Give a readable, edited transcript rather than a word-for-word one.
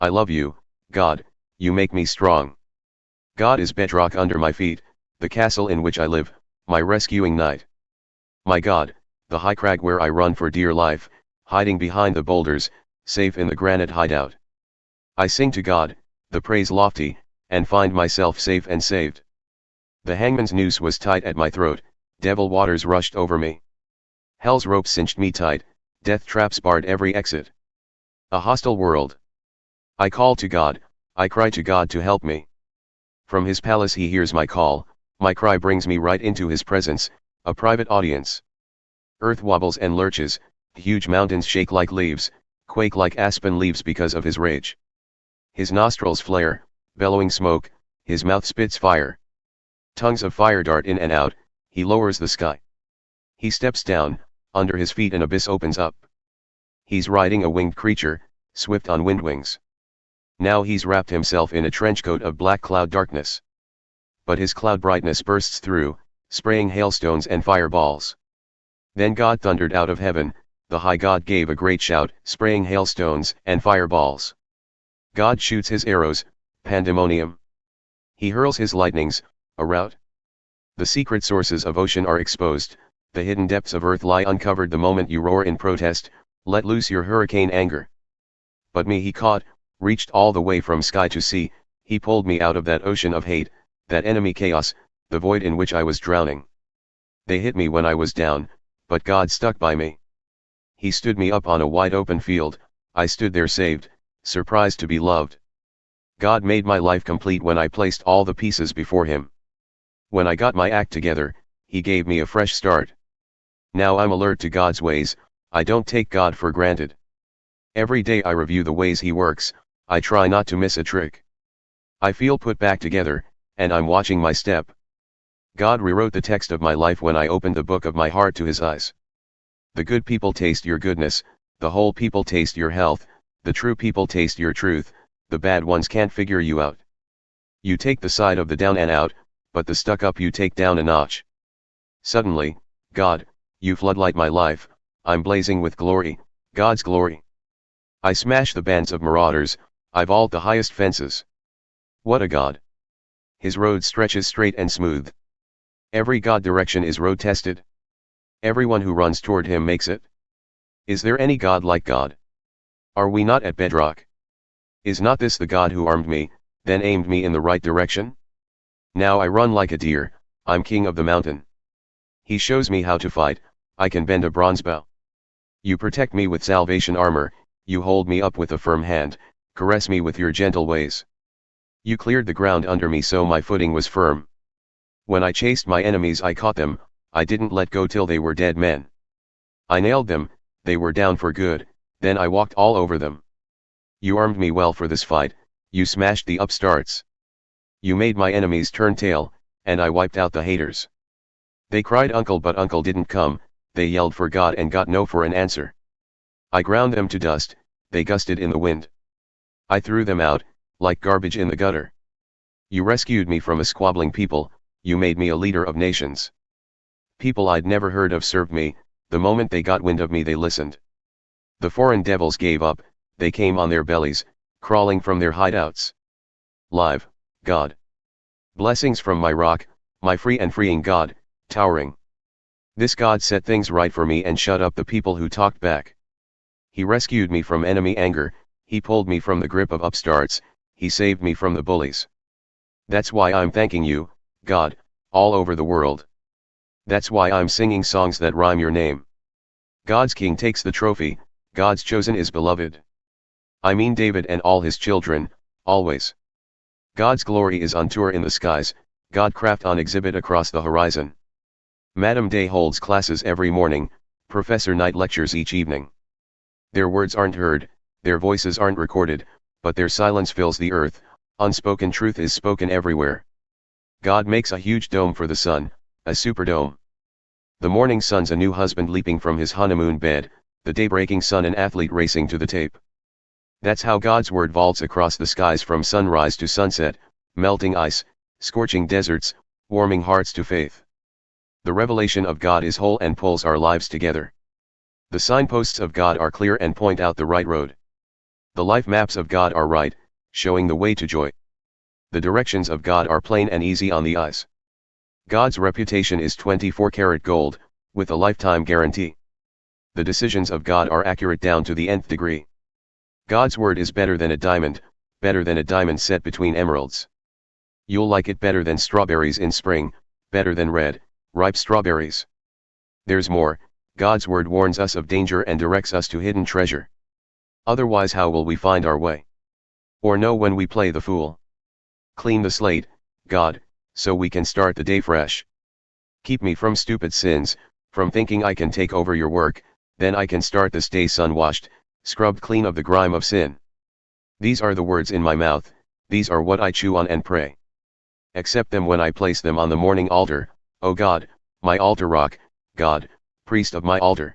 I love you, God, you make me strong. God is bedrock under my feet, the castle in which I live, my rescuing knight. My God, the high crag where I run for dear life, hiding behind the boulders, safe in the granite hideout. I sing to God, the praise lofty, and find myself safe and saved. The hangman's noose was tight at my throat, devil waters rushed over me. Hell's rope cinched me tight, death traps barred every exit. A hostile world. I call to God, I cry to God to help me. From his palace he hears my call, my cry brings me right into his presence, a private audience. Earth wobbles and lurches, huge mountains shake like leaves, quake like aspen leaves because of his rage. His nostrils flare, bellowing smoke, his mouth spits fire. Tongues of fire dart in and out, he lowers the sky. He steps down, under his feet an abyss opens up. He's riding a winged creature, swift on wind wings. Now he's wrapped himself in a trenchcoat of black cloud darkness. But his cloud brightness bursts through, spraying hailstones and fireballs. Then God thundered out of heaven, the high God gave a great shout, spraying hailstones and fireballs. God shoots his arrows, pandemonium. He hurls his lightnings, a rout. The secret sources of ocean are exposed, the hidden depths of earth lie uncovered the moment you roar in protest, let loose your hurricane anger. But me he caught, reached all the way from sky to sea, he pulled me out of that ocean of hate, that enemy chaos, the void in which I was drowning. They hit me when I was down, but God stuck by me. He stood me up on a wide open field, I stood there saved, surprised to be loved. God made my life complete when I placed all the pieces before him. When I got my act together, he gave me a fresh start. Now I'm alert to God's ways, I don't take God for granted. Every day I review the ways he works, I try not to miss a trick. I feel put back together, and I'm watching my step. God rewrote the text of my life when I opened the book of my heart to his eyes. The good people taste your goodness, the whole people taste your health, the true people taste your truth, the bad ones can't figure you out. You take the side of the down and out, but the stuck up you take down a notch. Suddenly, God, you floodlight my life, I'm blazing with glory, God's glory. I smash the bands of marauders, I vault the highest fences. What a God! His road stretches straight and smooth. Every God direction is road tested. Everyone who runs toward him makes it. Is there any God like God? Are we not at bedrock? Is not this the God who armed me, then aimed me in the right direction? Now I run like a deer, I'm king of the mountain. He shows me how to fight, I can bend a bronze bow. You protect me with salvation armor, you hold me up with a firm hand, caress me with your gentle ways. You cleared the ground under me so my footing was firm. When I chased my enemies I caught them, I didn't let go till they were dead men. I nailed them, they were down for good, then I walked all over them. You armed me well for this fight, you smashed the upstarts. You made my enemies turn tail, and I wiped out the haters. They cried uncle but uncle didn't come, they yelled for God and got no for an answer. I ground them to dust, they gusted in the wind. I threw them out, like garbage in the gutter. You rescued me from a squabbling people, you made me a leader of nations. People I'd never heard of served me, the moment they got wind of me they listened. The foreign devils gave up, they came on their bellies, crawling from their hideouts. Live, God. Blessings from my rock, my free and freeing God, towering. This God set things right for me and shut up the people who talked back. He rescued me from enemy anger, he pulled me from the grip of upstarts, he saved me from the bullies. That's why I'm thanking you, God, all over the world. That's why I'm singing songs that rhyme your name. God's king takes the trophy, God's chosen is beloved. I mean David and all his children, always. God's glory is on tour in the skies, Godcraft on exhibit across the horizon. Madam Day holds classes every morning, Professor Knight lectures each evening. Their words aren't heard, their voices aren't recorded, but their silence fills the earth, unspoken truth is spoken everywhere. God makes a huge dome for the sun, a superdome. The morning sun's a new husband leaping from his honeymoon bed, the day-breaking sun an athlete racing to the tape. That's how God's word vaults across the skies from sunrise to sunset, melting ice, scorching deserts, warming hearts to faith. The revelation of God is whole and pulls our lives together. The signposts of God are clear and point out the right road. The life maps of God are right, showing the way to joy. The directions of God are plain and easy on the eyes. God's reputation is 24-karat gold, with a lifetime guarantee. The decisions of God are accurate down to the nth degree. God's word is better than a diamond set between emeralds. You'll like it better than strawberries in spring, better than red, ripe strawberries. There's more, God's word warns us of danger and directs us to hidden treasure. Otherwise, how will we find our way? Or know when we play the fool? Clean the slate, God, so we can start the day fresh. Keep me from stupid sins, from thinking I can take over your work, then I can start this day sun-washed, scrubbed clean of the grime of sin. These are the words in my mouth, these are what I chew on and pray. Accept them when I place them on the morning altar, O God, my altar rock, God, priest of my altar.